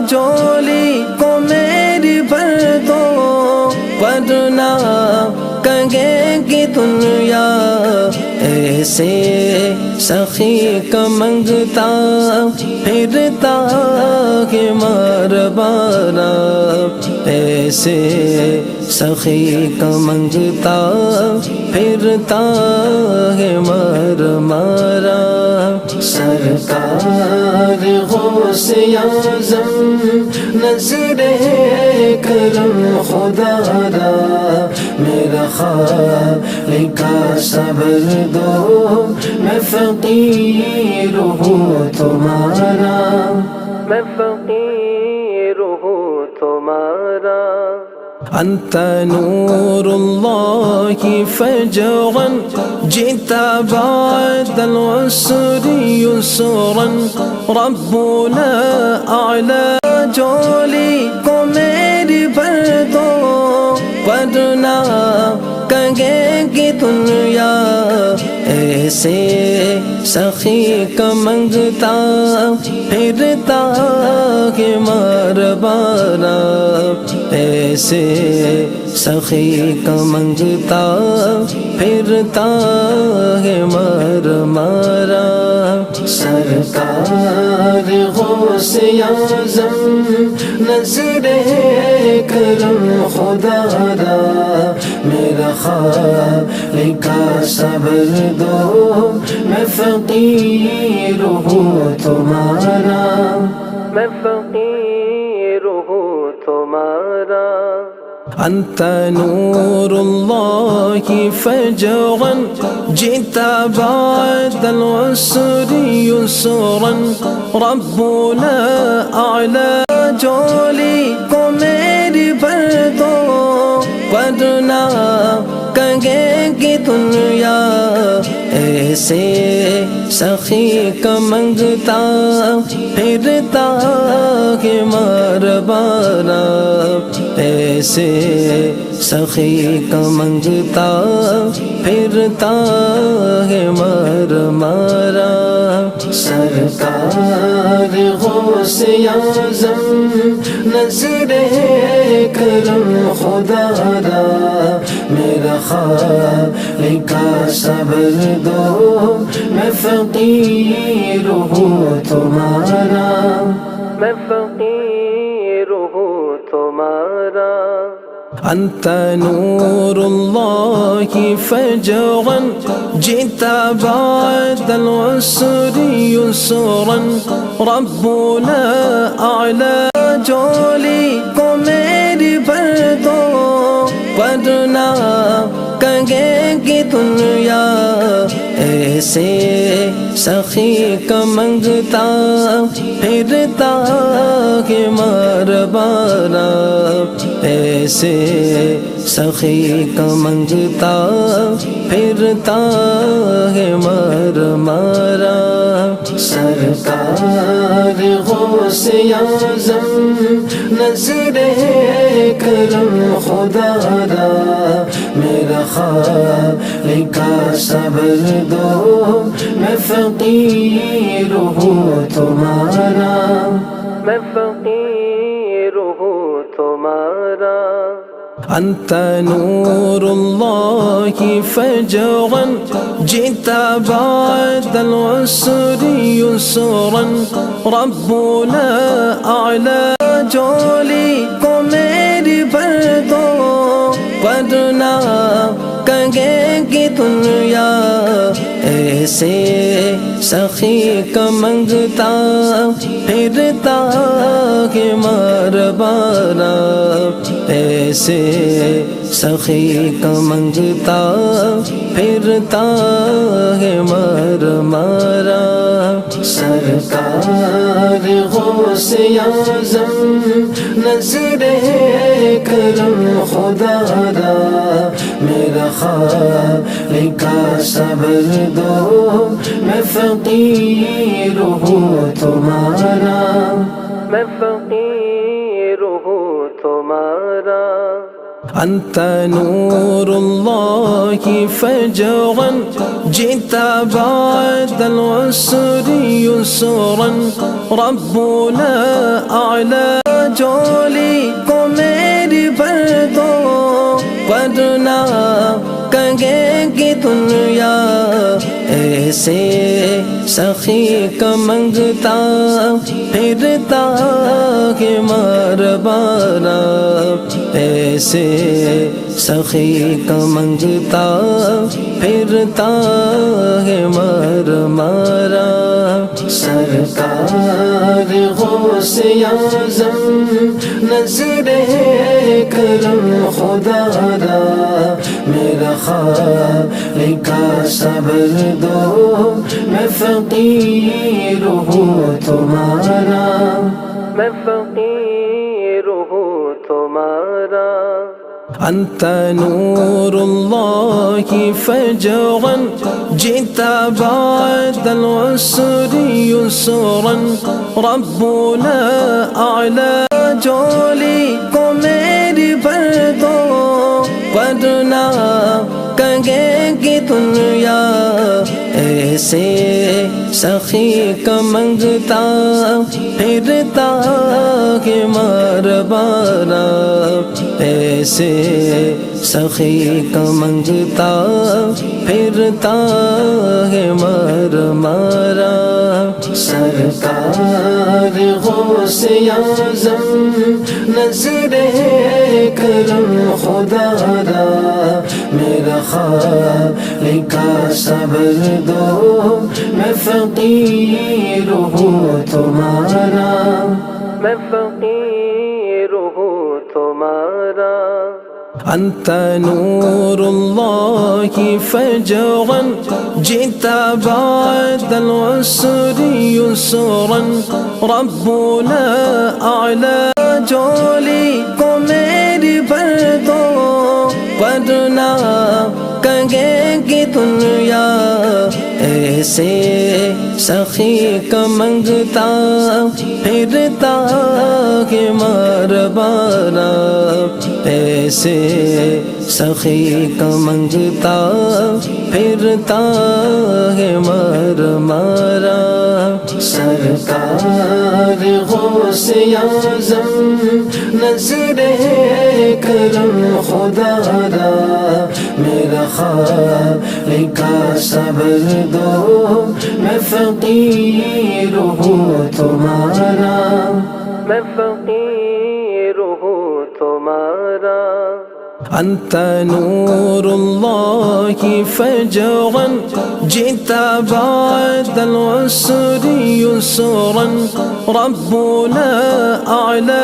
جھولی کو میری بھر دو، ورنہ کہے گی دنیا ایسے سخی کا منگتا پھرتا ہے مار مارا، ایسے سخی کا منگتا پھرتا ہے مار مارا۔ سرکار غوث اعظم نظر کرم خدا را، میرا خالق کا صبر دو، میں فقیر ہوں تمہارا، میں فقیر ہوں تمہارا۔ انت نور اللہ فجرا جئت بعد العسر یسرا، ربنا اعلی جھولی کو میری بھر دو، ورنہ کہے گی دنیا ایسے سخی کا منگتا پھرتا ہے مار مارا، ایسے سخی کا منگتا پھرتا ہے مار مارا۔ سرکار غوث اعظم نظر کرم خدا را، میرا خالق کا صبر دو، میں فقیر ہوں تمہارا، میں فقیر ہوں تمہارا۔ انت نور اللہ فجرا جئت بعد العسر یسرا، ربنا اعلی جھولی کو میری بھر دو، ورنہ کہے گی دنیا ایسے سخی کا منگتا پھرتا ہے مار مارا، ایسے سخی کا منگتا پھرتا ہے مار مارا۔ سرکار غوث اعظم نظر کرم خدا را، میرا خالق کا صبر دو، میں فقیر ہوں تمہارا، میں فقیر ہوں تمہارا۔ انت نور اللہ فجرا جئت بعد العسر یسرا، ربنا اعلی جھولی کو میری بھر دو، ورنہ کہے گی دنیا ایسے سخی کا منگتا پھرتا ہے مار مارا، ایسے سخی کا منگتا پھرتا ہے مار مارا۔ سرکار غوث اعظم نظر کرم خدا را، میرا خالق کا صبر دو، میں فقیر ہوں تمہارا، میں فقیر ہوں تمہارا۔ انت نور اللہ فجرا جئت بعد العسر یسرا، ربنا اعلی جھولی کو میری بھر دو، ورنہ کہے گی دنیا ایسے سخی کا منگتا پھرتا ہے مار مارا، ایسے سخی کا منگتا پھرتا ہے مار مارا۔ سرکار غوث اعظم نظر کرم خدا را، میرا خالق کا صبر دو، میں فقیر ہوں تمہارا، میں فقیر ہوں تمہارا۔ انت نور اللہ فجرا جئت بعد العسر یسرا، ربنا اعلی جھولی کو میری بھر دو، ورنہ کہے گی دنیا ایسے سخی کا منگتا پھرتا کہ مار بارا، ایسے سخی کا منگتا پھرتا ہے مار مارا۔ سرکار غوث اعظم نظر کرم خدا را، میرا خالق کا صبر دو، میں فقیر ہوں تمہارا، میں فقیر ہوں تمہارا۔ انت نور اللہ فجرا جئت بعد العسر یسرا، ربنا اعلی جھولی کو میری بھر دو، ورنہ کہے گی دنیا ایسے سخی کا منگتا پھرتا کہ مار بارا، ایسے سخی کا منگتا پھرتا ہے مار مارا۔ سرکار غوث اعظم نظر کرم خدا را، میرا خالق کا صبر دو، میں فقیر ہوں تمہارا، میں فقیر ہوں تمہارا۔ انت نور اللہ فجرا جئت بعد العسر یسرا، ربنا اعلی جھولی کو میری بھر دو، ورنہ کہے گی دنیا ایسے سخی کا منگتا پھرتا کہ مار بارا، ایسے سخی کا منگتا پھرتا ہے مار مارا۔ سرکار غوث اعظم نظر کرم خدا را، میرا خالق کا صبر دو، میں فقیر ہوں تمہارا، میں فقیر ہوں تمہارا۔ انت نور اللہ فجرا جئت بعد العسر یسرا، ربنا اعلی